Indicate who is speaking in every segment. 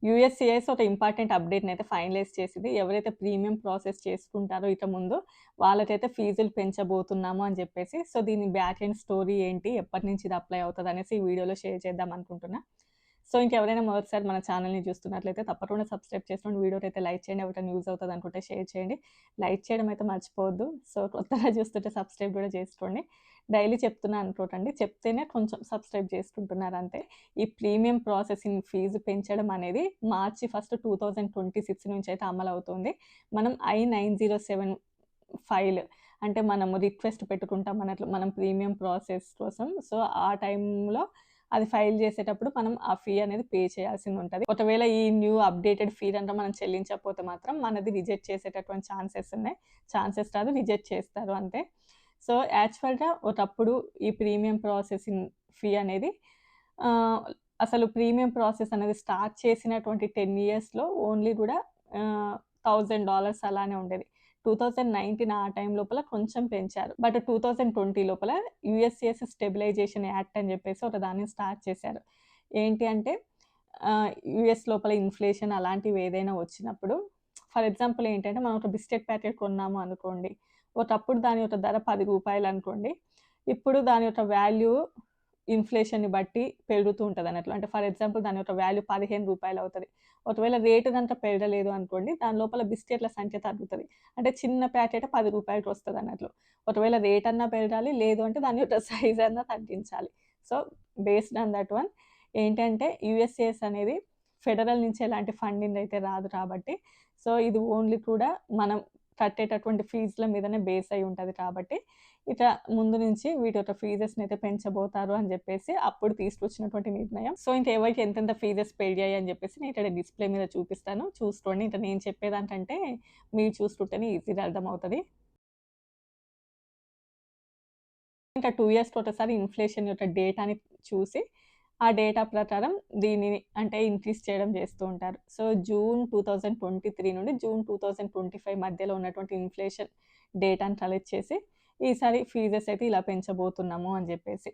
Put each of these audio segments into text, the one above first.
Speaker 1: యూఎస్సిఐస్ ఒక ఇంపార్టెంట్ అప్డేట్‌ని అయితే ఫైనలైజ్ చేసింది. ఎవరైతే ప్రీమియం ప్రాసెస్ చేసుకుంటారో ఇక ముందు వాళ్ళకైతే ఫీజులు పెంచబోతున్నాము అని చెప్పేసి. సో, దీని బ్యాక్ ఎండ్ స్టోరీ ఏంటి? ఎప్పటినుంచి ఇది అప్లై అవుతదనేసి ఈ వీడియోలో షేర్ చేద్దాం అనుకుంటున్నా. సో, ఇంకెవరైనా మొదటిసారి మన ఛానల్‌ని చూస్తున్నట్లయితే తప్పకుండా సబ్స్క్రైబ్ చేసుకోండి. వీడియోనైతే లైక్ చేయండి. ఎవరికైనా యూజ్ అవుతది అనుకుంటే షేర్ చేయండి. లైక్ చేయడం అయితే మర్చిపోవద్దు. సో, కొత్తగా చూస్తుంటే సబ్స్క్రైబ్ కూడా చేసుకోండి. డైలీ చెప్తున్నా అనుకోకండి. చెప్తేనే కొంచెం సబ్స్క్రైబ్ చేసుకుంటున్నారు అంతే. ఈ ప్రీమియం ప్రాసెసింగ్ ఫీజు పెంచడం అనేది మార్చి 1, 2026 నుంచి అయితే అమలవుతుంది. మనం I-907 ఫైల్ అంటే మనము రిక్వెస్ట్ పెట్టుకుంటాం అన్నట్లు మనం ప్రీమియం ప్రాసెస్ కోసం. సో, ఆ టైంలో అది ఫైల్ చేసేటప్పుడు మనం ఆ ఫీ అనేది పే చేయాల్సింది ఉంటది. ఒకవేళ ఈ న్యూ అప్డేటెడ్ ఫీ అంతా మనం చెల్లించకపోతే మాత్రం మనది రిజెక్ట్ చేసేటటువంటి ఛాన్సెస్ ఉన్నాయి. ఛాన్సెస్ కాదు, రిజెక్ట్ చేస్తారు అంతే. సో, యాక్చువల్‌గా ఒకప్పుడు ఈ ప్రీమియం ప్రాసెసింగ్ ఫీ అనేది ఆహ్, అసలు ప్రీమియం ప్రాసెస్ అనేది స్టార్ట్ చేసినటువంటి 10 ఇయర్స్‌లో ఓన్లీ కూడా $1000 అలానే ఉండేది. 2019 ఆ టైం లోపల కొంచెం పెంచారు. బట్ 2020 లోపల యూఎస్‌సిఎస్ స్టెబిలైజేషన్ యాక్ట్ అని చెప్పేసి ఒక దాన్ని స్టార్ట్ చేశారు. ఏంటి అంటే యూఎస్ లోపల ఇన్‌ఫ్లేషన్ అలాంటివి ఏదైనా వచ్చినప్పుడు ఫర్ ఎగ్జాంపుల్ ఏంటంటే మనం ఒక బిస్కెట్ ప్యాకెట్ కొన్నాము అనుకోండి. ఒకప్పుడు దాని యొక్క ధర రూ. 10 అనుకోండి. ఇప్పుడు దాని యొక్క వాల్యూ ఇన్‌ఫ్లేషన్‌ని బట్టి పెరుగుతూ ఉంటదన్నట్లు. అంటే ఫర్ ఎగ్జాంపుల్ దాని యొక్క వాల్యూ రూ. 15 అవుతది. ఒకవేళ రేటు గనుక పెరగలేదు అనుకోండి, దాని లోపల బిస్కెట్‌ల సంఖ్య తగ్గుతది. అంటే చిన్న ప్యాకెట్ రూ. 10కి వస్తదన్నట్లు. ఒకవేళ రేట్ అన్నా పెరగాలి, లేదు అంటే దాని యొక్క సైజ్ అన్నా తగ్గించాలి. So, based on that one ఏంటంటే యూఎస్‌సిఎస్ అనేది ఫెడరల్ నుంచి ఎలాంటి ఫండింగ్ అయితే రాదు కాబట్టి, సో, ఇది ఓన్లీ కూడా మనం కట్టేటటువంటి ఫీజుల మీదనే బేస్ అయి ఉంటది కాబట్టి, ఇక ముందు నుంచి వీటి యొక్క ఫీజెస్‌ని అయితే పెంచబోతారు అని చెప్పేసి అప్పుడు తీసుకొచ్చినటువంటి నిర్ణయం. సో, ఇంక ఎవరికి ఎంతెంత ఫీజెస్ పెరిగాయి అని చెప్పేసి నేను ఇక్కడ డిస్‌ప్లే మీద చూపిస్తాను. చూసుకోండి. ఇంక నేను చెప్పేదానికంటే మీరు చూసుకుంటేనే ఈజీగా అర్థమవుతది. ఇంకా 2 ఇయర్స్‌కి ఒకసారి ఇన్‌ఫ్లేషన్ యొక్క డేటాని చూసి, ఆ డేటా ప్రకారం దీనిని అంటే ఇంక్రీజ్ చేయడం చేస్తూ ఉంటారు. సో, జూన్ 2023 నుండి జూన్ 2025 మధ్యలో ఉన్నటువంటి ఇన్‌ఫ్లేషన్ డేటాని కలెక్ట్ చేసి, ఈసారి ఫీజెస్ అయితే ఇలా పెంచబోతున్నాము అని జెప్పేసి.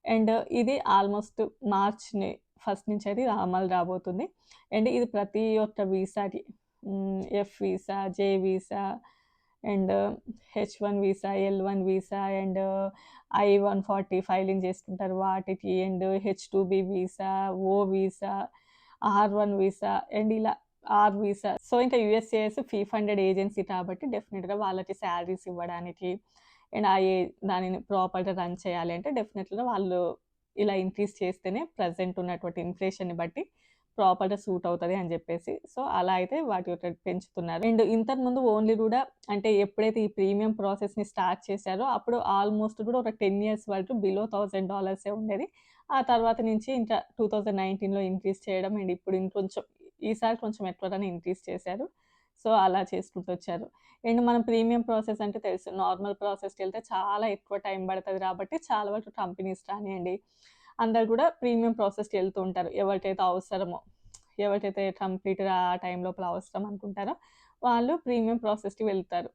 Speaker 1: అండ్ ఇది ఆల్‌మోస్ట్ మార్చ్‌ని ఫస్ట్ నుంచి అయితే ఇది అమలు రాబోతుంది. అండ్ ఇది ప్రతి ఒక్క వీసాకి F visa, J visa and H one visa, L one visa and I-140 filing చేసుకుంటారు వాటికి. And H two B visa, O visa, R one visa and ఇలా ఆర్ వీసా. సో, ఇంకా యూఎస్‌సిఐస్ ఫీ ఫండెడ్ ఏజెన్సీ కాబట్టి డెఫినిట్‌గా వాళ్ళకి సాలరీస్ ఇవ్వడానికి అండ్ దానిని ప్రాపర్‌గా రన్ చేయాలి అంటే డెఫినిట్‌గా వాళ్ళు ఇలా ఇంక్రీజ్ చేస్తేనే ప్రెజెంట్ ఉన్నటువంటి ఇన్‌ఫ్లేషన్‌ని బట్టి ప్రాపర్‌గా సూట్ అవుతది అని జెప్పేసి. సో, అలా అయితే వాటి యొక్క పెంచుతున్నారు. అండ్ ఇంతకుముందు ఓన్లీ గూడా అంటే ఎప్పుడైతే ఈ ప్రీమియం ప్రాసెస్‌ని స్టార్ట్ చేశారో అప్పుడు ఆల్‌మోస్ట్ కూడా ఒక 10 ఇయర్స్ వరకు బిలో $1000 ఉండేది. ఆ తర్వాత నుంచి ఇంకా 2019లో ఇంక్రీజ్ చేయడం అండ్ ఇప్పుడు ఇంకొంచెం ఈసారి కొంచెం ఎక్కువగానే ఇంక్రీజ్ చేశారు. సో, అలా చేసుకుంటూ వచ్చారు. అండ్ మనం ప్రీమియం ప్రాసెస్ అంటే తెలుసు. నార్మల్ ప్రాసెస్‌కెళ్తే చాలా ఎక్కువ టైం పడతది కాబట్టి చాలా వరకు కంపెనీస్ కానియండి, అందరూ కూడా ప్రీమియం ప్రాసెస్‌కి వెళ్తూ ఉంటారు. ఎవరికైతే అవసరమో, ఎవరికైతే కంప్లీట్‌గా ఆ టైం లోపల అవసరం అనుకుంటారో వాళ్ళు ప్రీమియం ప్రాసెస్‌కి వెళ్తారు.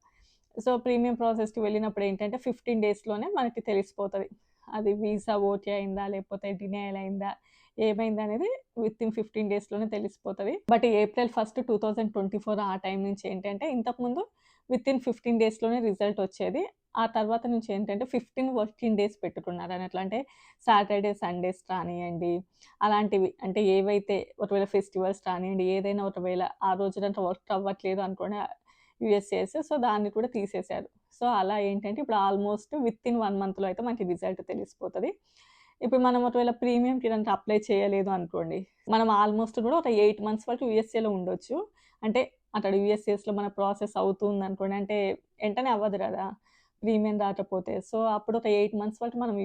Speaker 1: సో, ప్రీమియం ప్రాసెస్‌కి వెళ్ళినప్పుడు ఏంటంటే 15 డేస్‌లోనే మనకి తెలిసిపోతది. అది వీసా ఓకే అయిందా? లేకపోతే డినైల్ అయిందా? ఏమైందనేది వితిన్ 15 డేస్‌లోనే తెలిసిపోతది. బట్ ఏప్రిల్ 1, 2024 ఆ టైం నుంచి ఏంటంటే ఇంతకుముందు వితిన్ 15 డేస్‌లోనే రిజల్ట్ వచ్చేది. ఆ తర్వాత నుంచి ఏంటంటే 15 వర్కింగ్ డేస్ పెట్టుకున్నారన్నట్లు. అంటే సాటర్‌డే, సండేస్ కానియండి, అలాంటివి అంటే ఏవైతే ఒకవేళ ఫెస్టివల్స్ కానియండి, ఏదైనా ఒకవేళ ఆ రోజునంతా వర్క్ అవ్వట్లేదు అనుకోండి యూఎస్‌సిఐస్. సో, దాన్ని కూడా తీసేశారు. సో, అలా ఏంటంటే ఇప్పుడు ఆల్మోస్ట్ వితిన్ 1 మంత్‌లో అయితే మనకి రిజల్ట్ తెలిసిపోతది. ఇప్పుడు మనం ఒకవేళ ప్రీమియంకి గనుక అప్లై చేయలేదు అనుకోండి, మనం ఆల్మోస్ట్ కూడా ఒక 8 మంత్స్ వరకు యూఎస్ఏలో ఉండొచ్చు. అంటే అక్కడ యూఎస్‌సిఎస్‌లో మన ప్రాసెస్ అవుతుందనుకోండి, అంటే వెంటనే అవ్వదు గదా! ప్రీమియం రాకపోతే. సో, అప్పుడు ఒక 8 మంత్స్ వరకు మనం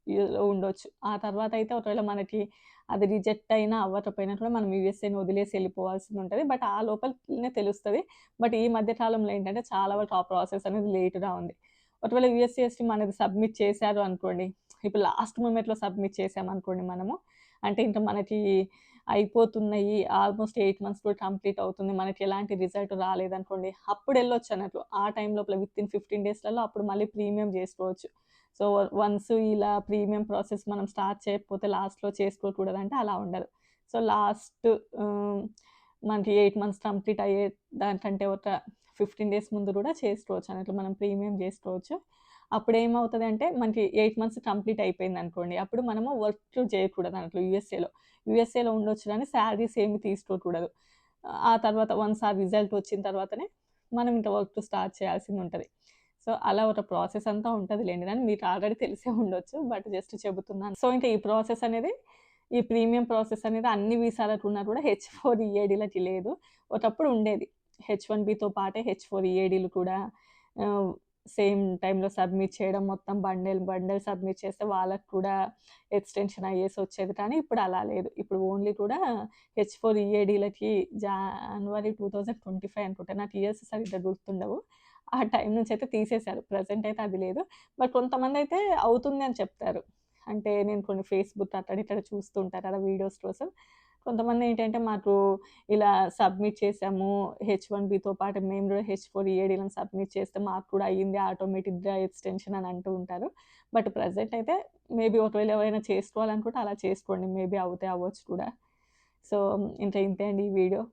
Speaker 1: యూలో ఉండొచ్చు. ఆ తర్వాత అయితే ఒకవేళ మనకి అది రిజెక్ట్ అయినా, అవ్వకపోయినా కూడా మనం యూఎస్ఏని వదిలేసి వెళ్ళిపోవాల్సిందుంటది. బట్ ఆ లోపలనే తెలుస్తది. బట్ ఈ మధ్య కాలంలో ఏంటంటే చాలా వరకు ఆ ప్రాసెస్ అనేది లేట్‌గా ఉంది. ఒకవేళ యూఎస్‌సిఎస్‌కి మనది సబ్మిట్ చేశారు అనుకోండి, ఇప్పుడు లాస్ట్ మొమెంట్‌లో సబ్మిట్ చేశామనుకోండి మనము, అంటే ఇంక మనకి అయిపోతున్నాయి. ఆల్మోస్ట్ 8 మంత్స్ కూడా కంప్లీట్ అవుతుంది. మనకి ఎలాంటి రిజల్ట్ రాలేదనుకోండి, అప్పుడెళ్ళొచ్చన్నట్లు. ఆ టైం లోపల వితిన్ 15 డేస్‌లలో అప్పుడు మళ్ళీ ప్రీమియం జేసుకోవచ్చు. సో, వన్స్ ఇలా ప్రీమియం ప్రాసెస్ మనం స్టార్ట్ చేయకపోతే లాస్ట్‌లో చేసుకోకూడదంటే అలా ఉండదు. సో, లాస్ట్ ఆహ్, మనకి 8 మంత్స్ కంప్లీట్ అయ్యే దానికంటే ఒక 15 డేస్ ముందు కూడా చేసుకోవచ్చు అన్నట్లు మనం ప్రీమియం చేసుకోవచ్చు. అప్పుడేమవుతదంటే మనకి 8 మంత్స్ కంప్లీట్ అయిపోయిందనుకోండి. అప్పుడు మనము వర్క్ చేయకూడదు అన్నట్లు యూఎస్ఏలో. యూఎస్ఏలో ఉండొచ్చు గానీ సాలరీస్ ఏమి తీసుకోకూడదు. ఆ తర్వాత వన్స్ ఆ రిజల్ట్ వచ్చిన తర్వాతనే మనం ఇంకా వర్క్ స్టార్ట్ చేయాల్సిందుంటది. సో, అలా ఒక ప్రాసెస్ అంతా ఉంటదిలెండి. గానీ మీకు ఆల్రెడీ తెలిసే ఉండొచ్చు. బట్ జస్ట్ చెబుతున్నాను. సో, ఇంకా ఈ ప్రాసెస్ అనేది ఈ ప్రీమియం ప్రాసెస్ అనేది అన్ని వీసాలకు ఉన్నా కూడా హెచ్-4 ఈఏడీలకి లేదు. ఒకప్పుడు ఉండేది. హెచ్-1బీతో పాటే హెచ్-4 ఈఏడీలు కూడా ఆహ్, సేమ్ టైమ్‌లో సబ్మిట్ చేయడం మొత్తం బండెల్ సబ్మిట్ చేస్తే వాళ్ళకి కూడా ఎక్స్‌టెన్షన్ అయ్యేసి వచ్చేది. కానీ ఇప్పుడు అలా లేదు. ఇప్పుడు ఓన్లీ కూడా హెచ్-4 ఈఏడీలకి జనవరి 2025 అనుకుంటా. నాకు ఇయర్స్ సరిగ్గా గుర్తుండవు. ఆ టైం నుంచయితే తీసేశారు. ప్రెజెంట్ అయితే అది లేదు. బట్ కొంతమందయితే అవుతుంది అని చెప్తారు. అంటే నేను కొన్ని ఫేస్‌బుక్ అక్కడ ఇక్కడ చూస్తూ ఉంటా కదా! వీడియోస్ కోసం. కొంతమందేంటంటే మాకు ఇలా సబ్మిట్ చేసాము. హెచ్-1బీతో పాటు మేము కూడా హెచ్-4 ఈఏడీలను సబ్మిట్ చేస్తే మాకు కూడా అయ్యింది ఆటోమేటిక్‌గా ఎక్స్‌టెన్షన్ అని అంటూ ఉంటారు. బట్ ప్రెజెంట్ అయితే మేబీ ఒకవేళ ఎవరైనా చేసుకోవాలనుకుంటే అలా చేసుకోండి. మేబీ అవుతే అవ్వచ్చు కూడా. సో, ఇంకా ఇంతే అండి ఈ వీడియో.